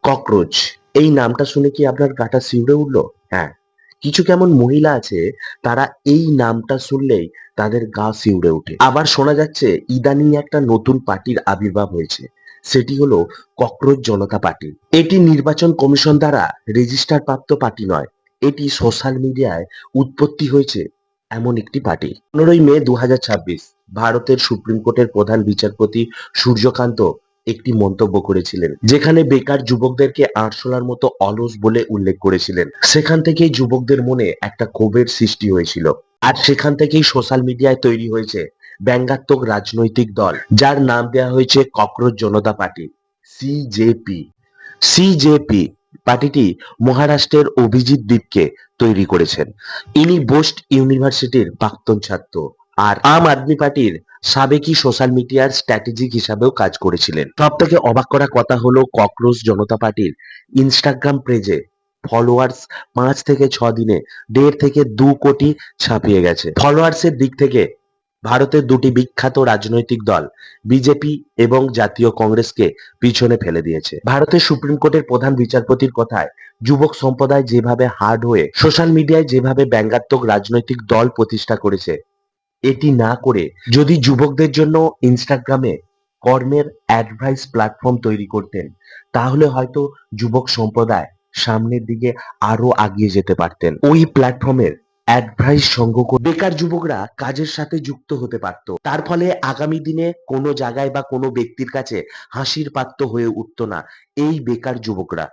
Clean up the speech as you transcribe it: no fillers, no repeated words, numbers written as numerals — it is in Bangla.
ককরোচ, এই নামটা শুনে কি আপনার গাটা শিউরে উঠলো? হ্যাঁ, কিছু কেমন মহিলা আছে, তারা এই নামটা শুনলেই তাদের গা শিউরে ওঠে। আবার শোনা যাচ্ছে ইদানিং একটা নতুন পার্টির আবির্ভাব হয়েছে, সেটি হলো ককরোচ জনতা পার্টি। এটি নির্বাচন কমিশন দ্বারা রেজিস্টার প্রাপ্ত পার্টি নয়, এটি সোশ্যাল মিডিয়ায় উৎপত্তি হয়েছে এমন একটি পার্টি। 15ই মে 2026 ভারতের সুপ্রিম কোর্টের প্রধান বিচারপতি সূর্যকান্ত একটি মন্তব্য করেছিলেন, যেখানে বেকার যুবকদেরকে আরশোলার মতো অলস বলে উল্লেখ করেছিলেন। সেখান থেকেই যুবকদের মনে একটা ক্ষোভের সৃষ্টি হয়েছিল, আর সেখান থেকেই সোশ্যাল মিডিয়ায় তৈরি হয়েছে ব্যঙ্গাত্মক রাজনৈতিক দল, যার নাম দেওয়া হয়েছে ককরোচ জনতা পার্টি, সিজেপি। সিজেপি পার্টিটি মহারাষ্ট্রের অভিজিৎ দীপকে তৈরি করেছেন। ইনি বোস্ট ইউনিভার্সিটির প্রাক্তন ছাত্র, আর আম আদমি পার্টির সাবেকি সোশ্যাল মিডিয়ার স্ট্র্যাটেজিক হিসাবেও কাজ করেছিলেন। সব থেকে অবাক করা কথা হলো ককরোচ জনতা পার্টির ইনস্টাগ্রাম পেজে ফলোয়ার্স 5 থেকে 6 দিনে 1.5 থেকে 2 কোটি ছাপিয়ে গেছে। ফলোয়ার্স এর দিক থেকে ভারতের দুটি বিখ্যাত রাজনৈতিক দল বিজেপি এবং জাতীয় কংগ্রেসকে পিছনে ফেলে দিয়েছে। ভারতের সুপ্রিম কোর্টের প্রধান বিচারপতির কথায় যুবক সম্প্রদায় যেভাবে হার্ড হয়ে সোশ্যাল মিডিয়ায় যেভাবে ব্যঙ্গাত্মক রাজনৈতিক দল প্রতিষ্ঠা করেছে, এটি না করে যদি যুবকদের জন্য ইনস্টাগ্রামে কর্মের অ্যাডভাইস প্ল্যাটফর্ম তৈরি করতেন, তাহলে হয়তো যুবক সম্প্রদায় সামনের দিকে আরো আগিয়ে যেতে পারতেন। ওই প্ল্যাটফর্মের অ্যাডভাইস সংগ্রহ করে বেকার যুবকরা কাজের সাথে যুক্ত হতে পারত। তার ফলে আগামী দিনে কোনো জায়গায় বা কোনো ব্যক্তির কাছে হাসির পাত্র হয়ে উঠতো না এই বেকার যুবকরা।